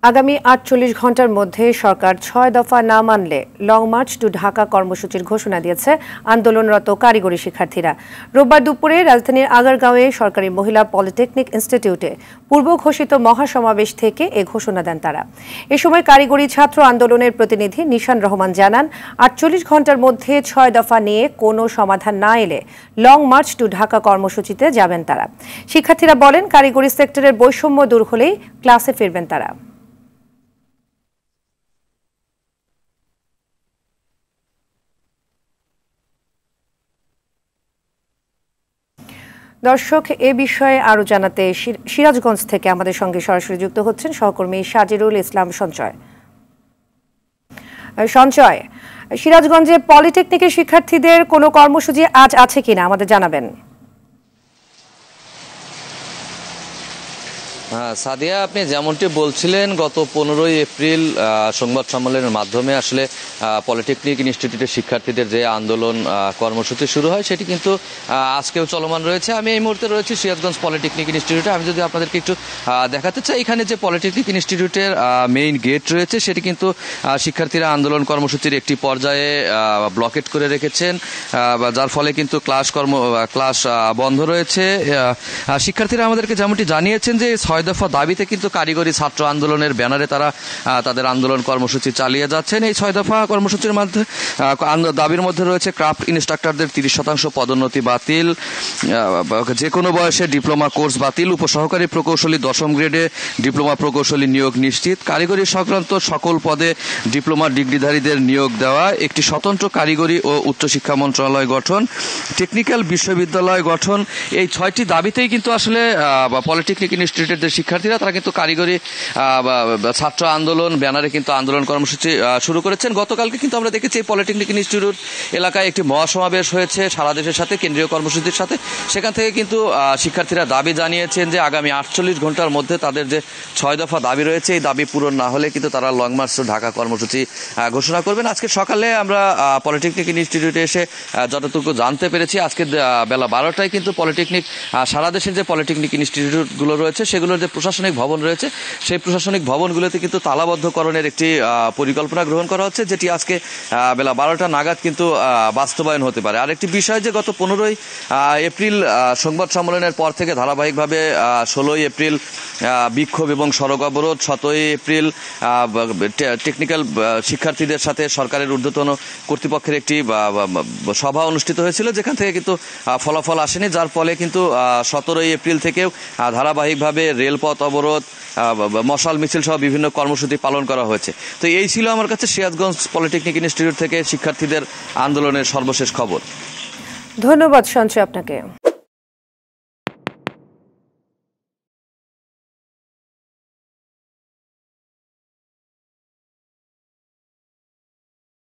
আগামী ৪৮ ঘণ্টার মধ্যে সরকার ৬ দফা না মানলে লং মার্চ টু ঢাকা কর্মসূচির ঘোষণা দিয়েছে আন্দোলনরত কারিগরি শিক্ষার্থীরা। রোববার দুপুরে রাজধানীর আগারগাঁওয়ে সরকারি মহিলা পলিটেকনিক ইনস্টিটিউটে পূর্ব ঘোষিত মহাসমাবেশ থেকে এ ঘোষণা দেন তারা। এ সময় কারিগরি ছাত্র আন্দোলনের প্রতিনিধি নিশান রহমান জানান, ৪৮ ঘণ্টার মধ্যে ৬ দফা নিয়ে কোনো সমাধান না এলে লং মার্চ টু ঢাকা কর্মসূচিতে যাবেন তারা। শিক্ষার্থীরা বলেন, কারিগরি সেক্টরের বৈষম্য দূর হলেই ক্লাসে ফিরবেন তারা। দর্শক, এ বিষয়ে আরো জানাতে সিরাজগঞ্জ থেকে আমাদের সঙ্গে সরাসরি যুক্ত হচ্ছেন সহকর্মী সাজিরুল ইসলাম সঞ্চয়। সিরাজগঞ্জে পলিটেকনিকের শিক্ষার্থীদের কোনো কর্মসূচি আজ আছে কিনা আমাদের জানাবেন। সাদিয়া, আপনি যেমনটি বলছিলেন, গত 15ই এপ্রিল সংবাদ সম্মেলনের মাধ্যমে আসলে পলিটেকনিক ইনস্টিটিউটের শিক্ষার্থীদের যে আন্দোলন কর্মসূচি শুরু হয় সেটি কিন্তু আজকেও চলমান রয়েছে। আমি এই মুহূর্তে রয়েছি সিরাজগঞ্জ পলিটেকনিক ইনস্টিটিউটে। আমি যদি আপনাদেরকে একটু দেখাতে চাই, এখানে যে পলিটেকনিক ইনস্টিটিউটের মেইন গেট রয়েছে সেটি কিন্তু শিক্ষার্থীরা আন্দোলন কর্মসূচির একটি পর্যায়ে ব্লকেট করে রেখেছেন, যার ফলে কিন্তু ক্লাস বন্ধ রয়েছে। শিক্ষার্থীরা আমাদেরকে যেমনটি জানিয়েছেন যে ৬ দফা দাবিতে কিন্তু কারিগরি ছাত্র আন্দোলনের ব্যানারে তারা তাদের আন্দোলন কর্মসূচি চালিয়ে যাচ্ছেন। এই ৬ দফা কর্মসূচির মধ্যে দাবির মধ্যে রয়েছে ক্রাফট ইনস্ট্রাক্টরদের 30% পদোন্নতি বাতিল, যে কোনো বয়সে ডিপ্লোমা কোর্স বাতিল, উপসহকারী প্রকৌশলী 10ম গ্রেডে ডিপ্লোমা প্রকৌশলী নিয়োগ নিশ্চিত, কারিগরি সংক্রান্ত সকল পদে ডিপ্লোমা ডিগ্রিধারীদের নিয়োগ দেওয়া, একটি স্বতন্ত্র কারিগরি ও উচ্চশিক্ষা মন্ত্রণালয় গঠন, টেকনিক্যাল বিশ্ববিদ্যালয় গঠন। এই 6টি দাবিতেই কিন্তু আসলে পলিটেকনিক ইনস্টিটিউটের যে শিক্ষার্থীরা তারা কিন্তু কারিগরি ছাত্র আন্দোলন ব্যানারে কিন্তু আন্দোলন কর্মসূচি শুরু করেছেন। গতকালকে কিন্তু আমরা দেখেছি এই পলিটেকনিক ইনস্টিটিউট এলাকায় একটি মহাসমাবেশ হয়েছে সারা দেশের সাথে, কেন্দ্রীয় কর্মসূচির সাথে। সেখান থেকে কিন্তু শিক্ষার্থীরা দাবি জানিয়েছেন যে আগামী 48 ঘন্টার মধ্যে তাদের যে 6 দফা দাবি রয়েছে এই দাবি পূরণ না হলে কিন্তু তারা লং মার্চ টু ঢাকা কর্মসূচি ঘোষণা করবেন। আজকে সকালে আমরা পলিটেকনিক ইনস্টিটিউটে এসে যতটুকু জানতে পেরেছি, আজকে বেলা 12টায় কিন্তু পলিটেকনিক সারা দেশের যে পলিটেকনিক ইনস্টিটিউটগুলো রয়েছে সেগুলোর যে প্রশাসনিক ভবন রয়েছে সেই প্রশাসনিক ভবনগুলোতে কিন্তু তালাবদ্ধকরণের একটি পরিকল্পনা গ্রহণ করা হচ্ছে, যেটি আজকে বেলা 12টা নাগাদ কিন্তু বাস্তবায়ন হতে পারে। আরেকটি বিষয় যে গত 15ই এপ্রিল সংবাদ সম্মেলনের পর থেকে ধারাবাহিকভাবে 16ই এপ্রিল বিক্ষোভ এবং সড়ক অবরোধ, 17ই এপ্রিল টেকনিক্যাল শিক্ষার্থীদের সাথে সরকারের ঊর্ধ্বতন কর্তৃপক্ষের একটি সভা অনুষ্ঠিত হয়েছিল, যেখান থেকে কিন্তু ফলাফল আসেনি, যার ফলে কিন্তু 17ই এপ্রিল থেকেও ধারাবাহিকভাবে রেলপথ অবরোধ, মশাল মিছিল সহ বিভিন্ন কর্মসূচি পালন করা হয়েছে। তো এই ছিল আমার কাছে সিরাজগঞ্জ পলিটেকনিক ইনস্টিটিউট থেকে শিক্ষার্থীদের আন্দোলনের সর্বশেষ খবর। ধন্যবাদ সঞ্চয় আপনাকে।